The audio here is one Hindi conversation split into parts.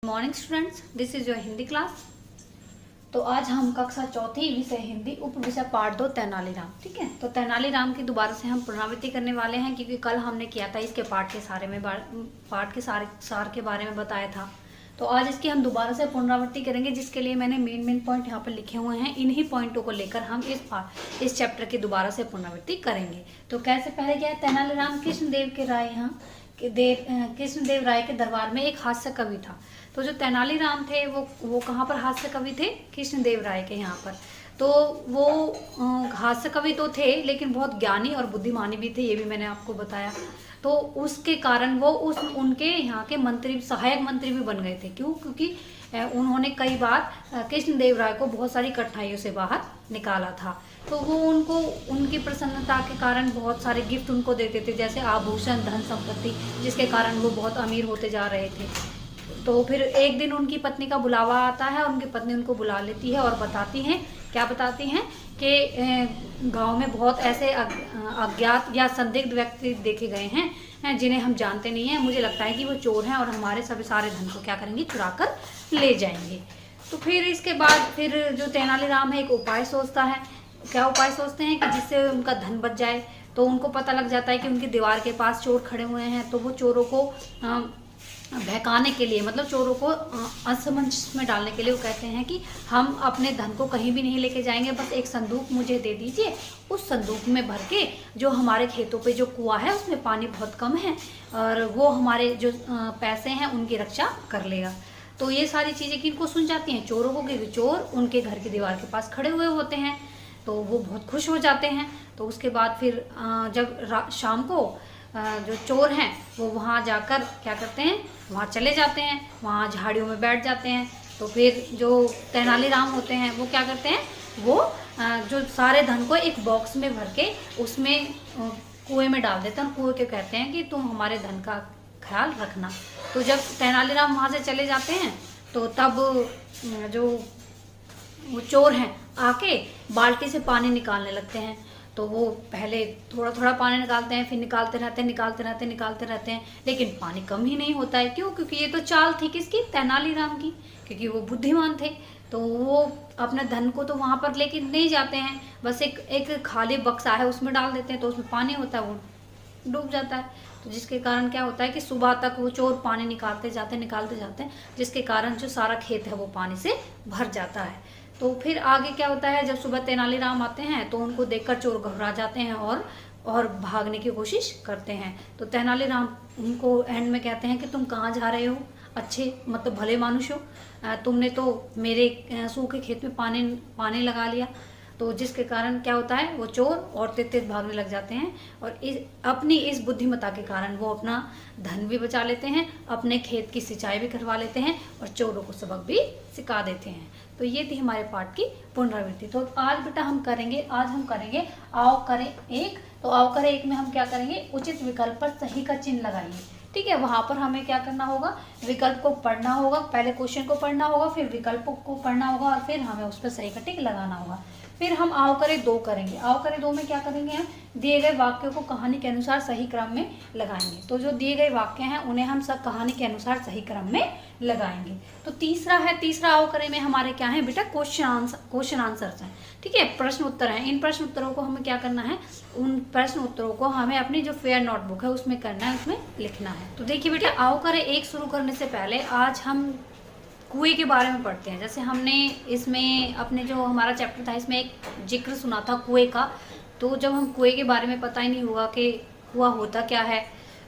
Morning students, this is your Hindi class. तो आज हम कक्षा चौथी विषय हिंदी उप विषय पाठ 2 तेनालीराम। ठीक है, तो तेनालीराम की दोबारा से हम पुनरावृत्ति करने वाले हैं क्योंकि कल हमने किया था इसके पाठ के सार के बारे में बताया था। तो आज इसकी हम दोबारा से पुनरावृत्ति करेंगे, जिसके लिए मैंने मेन पॉइंट यहाँ पर लिखे हुए हैं। इन्हीं पॉइंटों को लेकर हम इस चैप्टर की दोबारा से पुनरावृत्ति करेंगे। तो कैसे पहले क्या है, तेनालीराम कृष्णदेव राय के दरबार में एक हास्य कवि था। तो जो तेनालीराम थे वो कहाँ पर हास्य कवि थे? कृष्णदेव राय के यहाँ पर। तो वो हास्य कवि तो थे लेकिन बहुत ज्ञानी और बुद्धिमानी भी थे, ये भी मैंने आपको बताया। तो उसके कारण वो उनके यहाँ के मंत्री, सहायक मंत्री भी बन गए थे। क्यों? क्योंकि उन्होंने कई बार कृष्णदेव राय को बहुत सारी कठिनाइयों से बाहर निकाला था। तो वो उनकी प्रसन्नता के कारण बहुत सारे गिफ्ट उनको देते थे, जैसे आभूषण, धन संपत्ति, जिसके कारण वो बहुत अमीर होते जा रहे थे। तो फिर एक दिन उनकी पत्नी का बुलावा आता है और उनकी पत्नी उनको बुला लेती है और बताती हैं, क्या बताती हैं कि गांव में बहुत ऐसे अज्ञात या संदिग्ध व्यक्ति देखे गए हैं जिन्हें हम जानते नहीं हैं। मुझे लगता है कि वो चोर हैं और हमारे सभी सारे धन को क्या करेंगे, चुरा कर ले जाएंगे। तो फिर इसके बाद फिर जो तेनालीराम है एक उपाय सोचता है। क्या उपाय सोचते हैं कि जिससे उनका धन बच जाए। तो उनको पता लग जाता है कि उनकी दीवार के पास चोर खड़े हुए हैं। तो वो चोरों को बहकाने के लिए, मतलब चोरों को असमंजस में डालने के लिए वो कहते हैं कि हम अपने धन को कहीं भी नहीं लेके जाएंगे, बस एक संदूक मुझे दे दीजिए। उस संदूक में भर के जो हमारे खेतों पे जो कुआं है उसमें पानी बहुत कम है और वो हमारे जो पैसे हैं उनकी रक्षा कर लेगा। तो ये सारी चीज़ें किनको सुन जाती हैं? चोरों को, क्योंकि चोर उनके घर की दीवार के पास खड़े हुए होते हैं। तो वो बहुत खुश हो जाते हैं। तो उसके बाद फिर जब शाम को जो चोर हैं वो वहाँ जाकर क्या करते हैं, वहाँ चले जाते हैं, वहाँ झाड़ियों में बैठ जाते हैं। तो फिर जो तेनालीराम होते हैं वो क्या करते हैं, वो जो सारे धन को एक बॉक्स में भर के उसमें कुएं में डाल देते हैं। कुएं के कहते हैं कि तुम हमारे धन का ख्याल रखना। तो जब तेनालीराम वहाँ से चले जाते हैं तो तब जो वो चोर हैं आके बाल्टी से पानी निकालने लगते हैं। तो वो पहले थोड़ा थोड़ा पानी निकालते हैं, फिर निकालते रहते हैं, लेकिन पानी कम ही नहीं होता है। क्यों? क्योंकि ये तो चाल थी किसकी? तेनालीराम की, क्योंकि वो बुद्धिमान थे। तो वो अपने धन को तो वहाँ पर लेके नहीं जाते हैं, बस एक खाली बक्सा है उसमें डाल देते हैं। तो उसमें पानी होता है, वो डूब जाता है। तो जिसके कारण क्या होता है कि सुबह तक वो चोर पानी निकालते जाते हैं, जिसके कारण जो सारा खेत है वो पानी से भर जाता है। तो फिर आगे क्या होता है, जब सुबह तेनालीराम आते हैं तो उनको देखकर चोर घबरा जाते हैं और भागने की कोशिश करते हैं। तो तेनालीराम उनको एंड में कहते हैं कि तुम कहाँ जा रहे हो, अच्छे मतलब भले मानुष हो, तुमने तो मेरे सूखे खेत में पानी लगा लिया। तो जिसके कारण क्या होता है, वो चोर और तेज भागने लग जाते हैं और अपनी इस बुद्धिमत्ता के कारण वो अपना धन भी बचा लेते हैं, अपने खेत की सिंचाई भी करवा लेते हैं और चोरों को सबक भी सिखा देते हैं। तो ये थी हमारे पाठ की पुनरावृत्ति। तो आज बेटा हम करेंगे आओ करें एक। तो आओ करें एक में हम क्या करेंगे, उचित विकल्प पर सही का चिन्ह लगाइए। ठीक है, वहाँ पर हमें क्या करना होगा, विकल्प को पढ़ना होगा, पहले क्वेश्चन को पढ़ना होगा, फिर विकल्प को पढ़ना होगा और फिर हमें उस पर सही का टिक लगाना होगा। फिर हम आओ करें 2 करेंगे। आओ करें 2 में क्या करेंगे, हम दिए गए वाक्यों को कहानी के अनुसार सही क्रम में लगाएंगे। तो जो दिए गए वाक्य हैं उन्हें हम सब कहानी के अनुसार सही क्रम में लगाएंगे। तो तीसरा आओ करें में हमारे क्या है बेटा, क्वेश्चन आंसर्स हैं। ठीक है, प्रश्न उत्तर हैं। इन प्रश्न उत्तरों को हमें क्या करना है, उन प्रश्न उत्तरों को हमें अपनी जो फेयर नोटबुक है उसमें करना है, उसमें लिखना है। तो देखिए बेटा, आओ करें एक शुरू करने से पहले आज हम कुएं के बारे में पढ़ते हैं। जैसे हमने इसमें अपने जो हमारा चैप्टर था इसमें एक जिक्र सुना था कुएं का। तो जब हम कुएं के बारे में पता ही नहीं होगा कि कुआं होता क्या है,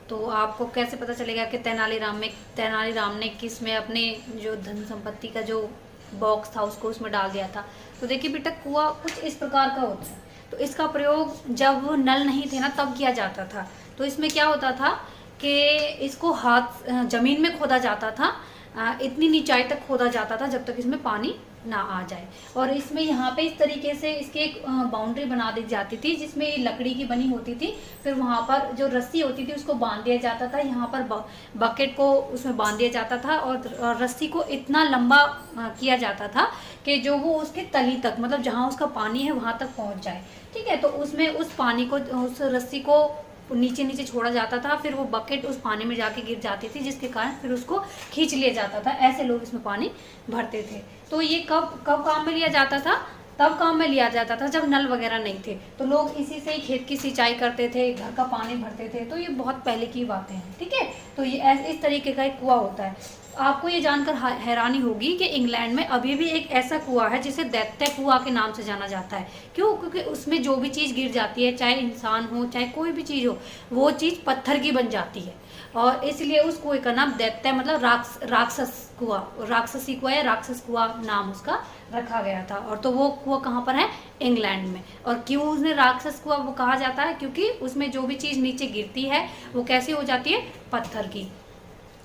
तो आपको कैसे पता चलेगा कि तेनालीराम ने किस में अपने जो धन संपत्ति का जो बॉक्स था उसको उसमें डाल दिया था। तो देखिए बेटा, कुआं कुछ इस प्रकार का होता है। तो इसका प्रयोग जब नल नहीं थे ना तब किया जाता था। तो इसमें क्या होता था कि इसको जमीन में खोदा जाता था, इतनी नीचाई तक खोदा जाता था जब तक इसमें पानी ना आ जाए। और इसमें यहाँ पे इस तरीके से इसकी एक बाउंड्री बना दी जाती थी जिसमें लकड़ी की बनी होती थी। फिर वहाँ पर जो रस्सी होती थी उसको बांध दिया जाता था, यहाँ पर बकेट को उसमें बांध दिया जाता था और रस्सी को इतना लंबा किया जाता था कि जो वो उसके तली तक, मतलब जहाँ उसका पानी है वहाँ तक पहुँच जाए। ठीक है, तो उसमें उस पानी को, उस रस्सी को नीचे नीचे छोड़ा जाता था, फिर वो बकेट उस पानी में जाके गिर जाती थी, जिसके कारण फिर उसको खींच लिया जाता था। ऐसे लोग इसमें पानी भरते थे। तो ये कब कब काम में लिया जाता था? तब काम में लिया जाता था जब नल वगैरह नहीं थे, तो लोग इसी से ही खेत की सिंचाई करते थे, घर का पानी भरते थे। तो ये बहुत पहले की बातें हैं, ठीक है। तो ये इस तरीके का एक कुआं होता है। आपको ये जानकर हैरानी होगी कि इंग्लैंड में अभी भी एक ऐसा कुआं है जिसे दैत्य कुआं के नाम से जाना जाता है। क्यों? क्योंकि उसमें जो भी चीज़ गिर जाती है, चाहे इंसान हो चाहे कोई भी चीज़ हो, वो चीज़ पत्थर की बन जाती है, और इसलिए उस कुएं का नाम दैत्य मतलब राक्षस कुआं, राक्षसी कुआं या राक्षस कुआं नाम उसका रखा गया था। और तो वो कुआं कहाँ पर है? इंग्लैंड में। और क्यों उसने राक्षस कुआं वो कहा जाता है? क्योंकि उसमें जो भी चीज़ नीचे गिरती है वो कैसी हो जाती है? पत्थर की।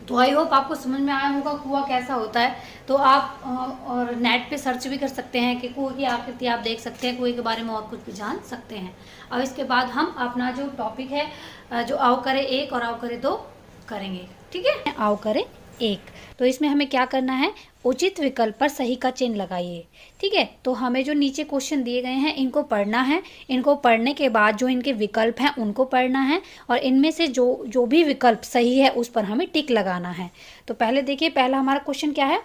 तो आई होप आपको समझ में आया होगा कुआं कैसा होता है। तो आप और नेट पे सर्च भी कर सकते हैं कि कुएं की आकृति आप देख सकते हैं, कुएं के बारे में और कुछ भी जान सकते हैं। अब इसके बाद हम अपना जो टॉपिक है, जो आओ करे एक और आओ करे दो करेंगे, ठीक है। आओ करे एक, तो इसमें हमें क्या करना है? उचित विकल्प पर सही का चिन्ह लगाइए, ठीक है। तो हमें जो नीचे क्वेश्चन दिए गए हैं इनको पढ़ना है, इनको पढ़ने के बाद जो इनके विकल्प हैं उनको पढ़ना है, और इनमें से जो भी विकल्प सही है उस पर हमें टिक लगाना है। तो पहले देखिए, पहला हमारा क्वेश्चन क्या है?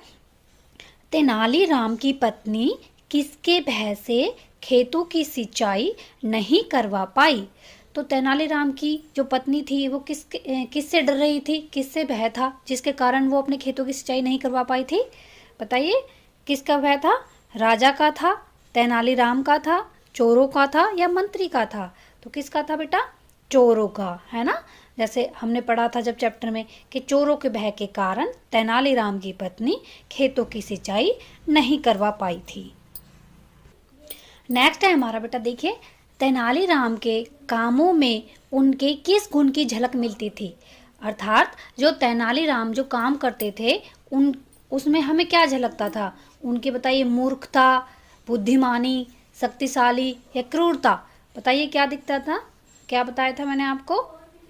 तेनालीराम की पत्नी किसके भय से खेतों की सिंचाई नहीं करवा पाई? तो तेनालीराम की जो पत्नी थी वो किससे डर रही थी, किससे भय था जिसके कारण वो अपने खेतों की सिंचाई नहीं करवा पाई थी? बताइए, किसका भय था? राजा का था, तेनालीराम का था, चोरों का था या मंत्री का था? तो किसका था बेटा? चोरों का, है ना। जैसे हमने पढ़ा था जब चैप्टर में कि चोरों के भय के कारण तेनालीराम की पत्नी खेतों की सिंचाई नहीं करवा पाई थी। नेक्स्ट है हमारा बेटा, देखिए, तेनालीराम के कामों में उनके किस गुण की झलक मिलती थी? अर्थात जो तेनालीराम जो काम करते थे उसमें हमें क्या झलकता था? उनके बताइए, मूर्खता, बुद्धिमानी, शक्तिशाली या क्रूरता? बताइए क्या दिखता था? क्या बताया था मैंने आपको?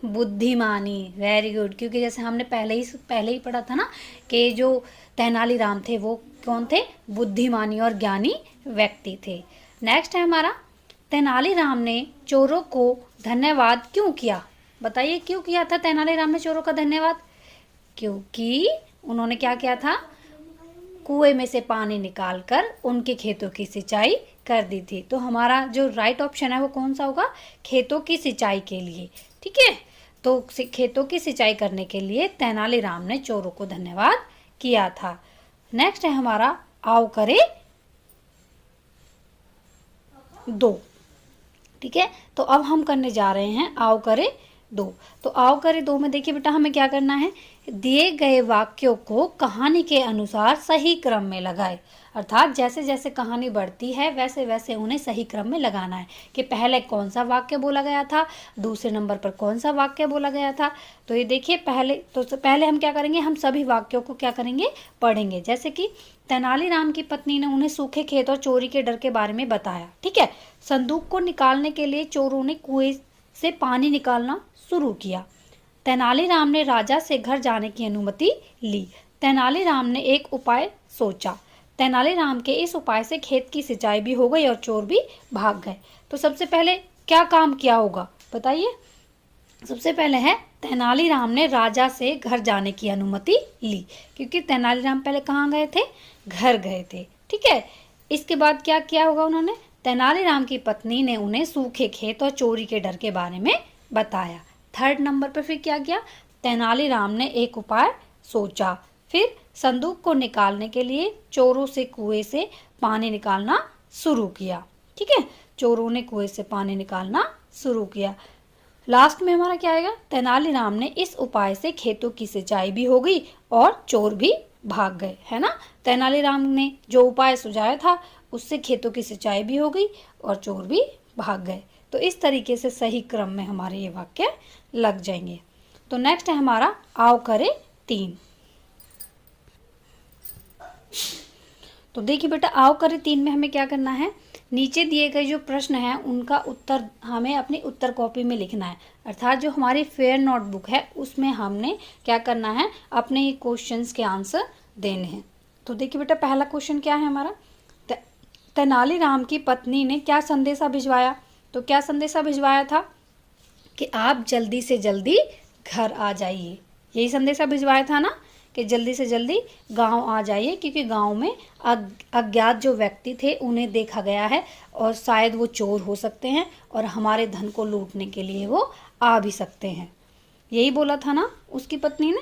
बुद्धिमानी। Very good. क्योंकि जैसे हमने पहले ही पढ़ा था ना कि जो तेनालीराम थे वो कौन थे? बुद्धिमानी और ज्ञानी व्यक्ति थे। नेक्स्ट है हमारा, तेनालीराम ने चोरों को धन्यवाद क्यों किया? बताइए क्यों किया था तेनालीराम ने चोरों का धन्यवाद? क्योंकि उन्होंने क्या किया था? कुएं में से पानी निकालकर उनके खेतों की सिंचाई कर दी थी। तो हमारा जो राइट ऑप्शन है वो कौन सा होगा? खेतों की सिंचाई के लिए, ठीक है। तो खेतों की सिंचाई करने के लिए तेनालीराम ने चोरों को धन्यवाद किया था। नेक्स्ट है हमारा, आओ करे दो, ठीक है। तो अब हम करने जा रहे हैं आओ करे दो। तो आओ करे दो में देखिए बेटा, हमें क्या करना है? दिए गए वाक्यों को कहानी के अनुसार सही क्रम में लगाए। अर्थात जैसे जैसे कहानी बढ़ती है वैसे वैसे उन्हें सही क्रम में लगाना है कि पहले कौन सा वाक्य बोला गया था, दूसरे नंबर पर कौन सा वाक्य बोला गया था। तो ये देखिए, पहले हम क्या करेंगे? हम सभी वाक्यों को क्या करेंगे? पढ़ेंगे। जैसे कि तेनालीराम की पत्नी ने उन्हें सूखे खेत और चोरी के डर के बारे में बताया, ठीक है। संदूक को निकालने के लिए चोरों ने कुएं से पानी निकालना शुरू किया। तेनालीराम ने राजा से घर जाने की अनुमति ली। तेनालीराम ने एक उपाय सोचा। तेनालीराम के इस उपाय से खेत की सिंचाई भी हो गई और चोर भी भाग गए। तो सबसे पहले क्या काम किया होगा? बताइए। सबसे पहले है, तेनालीराम ने राजा से घर जाने की अनुमति ली, क्योंकि तेनालीराम पहले कहाँ गए थे? घर गए थे, ठीक है। इसके बाद क्या किया होगा उन्होंने? तेनालीराम की पत्नी ने उन्हें सूखे खेत और चोरी के डर के बारे में बताया। थर्ड नंबर पर फिर क्या किया? तेनालीराम ने एक उपाय सोचा। फिर संदूक को निकालने के लिए चोरों से कुएं से पानी निकालना शुरू किया, ठीक है। चोरों ने कुएं से पानी निकालना शुरू किया। लास्ट में हमारा क्या आएगा? तेनालीराम ने इस उपाय से खेतों की सिंचाई भी हो गई और चोर भी भाग गए, है ना। तेनालीराम ने जो उपाय सुझाया था उससे खेतों की सिंचाई भी हो गई और चोर भी भाग गए। तो इस तरीके से सही क्रम में हमारे ये वाक्य लग जाएंगे। तो नेक्स्ट है हमारा, आओ करे तीन। तो देखिए बेटा, आओ करे तीन में हमें क्या करना है? नीचे दिए गए जो प्रश्न हैं उनका उत्तर हमें अपनी उत्तर कॉपी में लिखना है। अर्थात जो हमारी फेयर नोटबुक है उसमें हमने क्या करना है? अपने क्वेश्चंस के आंसर देने हैं। तो देखिए बेटा, पहला क्वेश्चन क्या है हमारा? तेनालीराम की पत्नी ने क्या संदेशा भिजवाया? तो क्या संदेशा भिजवाया था? कि आप जल्दी से जल्दी घर आ जाइए। यही संदेशा भिजवाया था ना कि जल्दी से जल्दी गांव आ जाइए, क्योंकि गांव में अज्ञात जो व्यक्ति थे उन्हें देखा गया है और शायद वो चोर हो सकते हैं और हमारे धन को लूटने के लिए वो आ भी सकते हैं। यही बोला था ना उसकी पत्नी ने।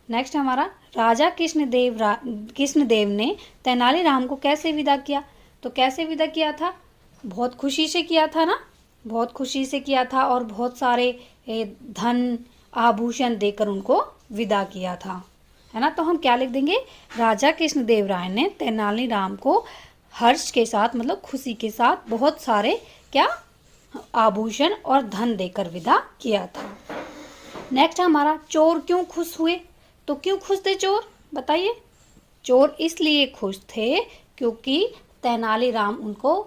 नेक्स्ट हमारा राजा कृष्णदेव ने तेनालीराम को कैसे विदा किया। तो कैसे विदा किया था? बहुत खुशी से किया था ना, बहुत खुशी से किया था और बहुत सारे धन आभूषण देकर उनको विदा किया था, है ना। तो हम क्या लिख देंगे? राजा कृष्णदेव राय ने तेनालीराम को हर्ष के साथ, मतलब खुशी के साथ, बहुत सारे क्या आभूषण और धन देकर विदा किया था। नेक्स्ट हमारा चोर क्यों खुश हुए। तो क्यों खुश थे चोर, बताइए। चोर इसलिए खुश थे क्योंकि तेनालीराम उनको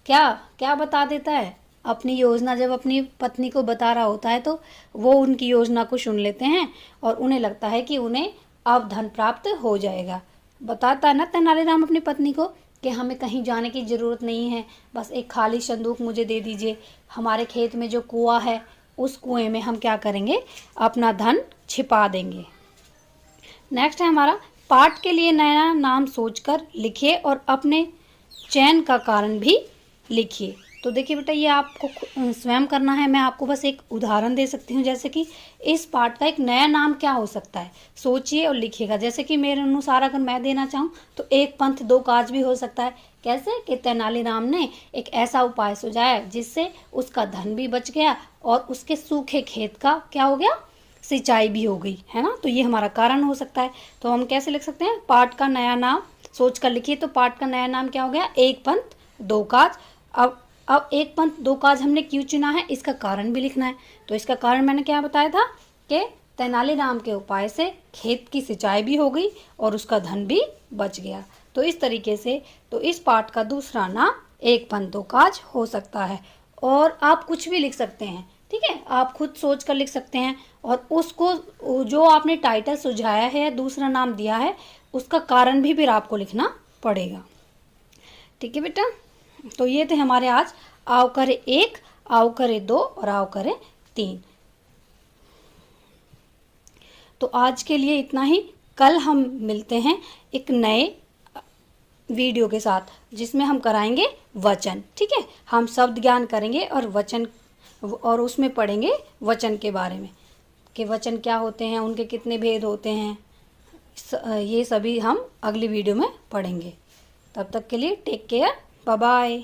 क्या क्या बता देता है, अपनी योजना। जब अपनी पत्नी को बता रहा होता है तो वो उनकी योजना को सुन लेते हैं और उन्हें लगता है कि उन्हें अब धन प्राप्त हो जाएगा। बताता है ना तेनालीराम अपनी पत्नी को कि हमें कहीं जाने की ज़रूरत नहीं है, बस एक खाली संदूक मुझे दे दीजिए, हमारे खेत में जो कुआं है उस कुएं में हम क्या करेंगे, अपना धन छिपा देंगे। नेक्स्ट है हमारा पाठ के लिए नया नाम सोचकर लिखिए और अपने चयन का कारण भी लिखिए। तो देखिए बेटा, ये आपको स्वयं करना है। मैं आपको बस एक उदाहरण दे सकती हूँ, जैसे कि इस पाठ का एक नया नाम क्या हो सकता है, सोचिए और लिखिएगा। जैसे कि मेरे अनुसार अगर मैं देना चाहूँ तो एक पंथ दो काज भी हो सकता है। कैसे कि तेनालीराम ने एक ऐसा उपाय सुझाया जिससे उसका धन भी बच गया और उसके सूखे खेत का क्या हो गया, सिंचाई भी हो गई, है ना। तो ये हमारा कारण हो सकता है। तो हम कैसे लिख सकते हैं, पाठ का नया नाम सोच कर लिखिए। तो पाठ का नया नाम क्या हो गया, एक पंथ दो काज। अब एक पंथ दो काज हमने क्यों चुना है, इसका कारण भी लिखना है। तो इसका कारण मैंने क्या बताया था कि तेनालीराम के उपाय से खेत की सिंचाई भी हो गई और उसका धन भी बच गया। तो इस तरीके से तो इस पाठ का दूसरा नाम एक पंथ दो काज हो सकता है। और आप कुछ भी लिख सकते हैं, ठीक है, आप खुद सोच कर लिख सकते हैं और उसको जो आपने टाइटल सुझाया है, दूसरा नाम दिया है, उसका कारण भी फिर आपको लिखना पड़ेगा। ठीक है बेटा, तो ये थे हमारे आज आओ करे एक, आओ करे दो और आओ करे तीन। तो आज के लिए इतना ही। कल हम मिलते हैं एक नए वीडियो के साथ जिसमें हम कराएंगे वचन। ठीक है, हम शब्द ज्ञान करेंगे और वचन, और उसमें पढ़ेंगे वचन के बारे में कि वचन क्या होते हैं, उनके कितने भेद होते हैं, ये सभी हम अगली वीडियो में पढ़ेंगे। तब तक के लिए टेक केयर, बाय बाय।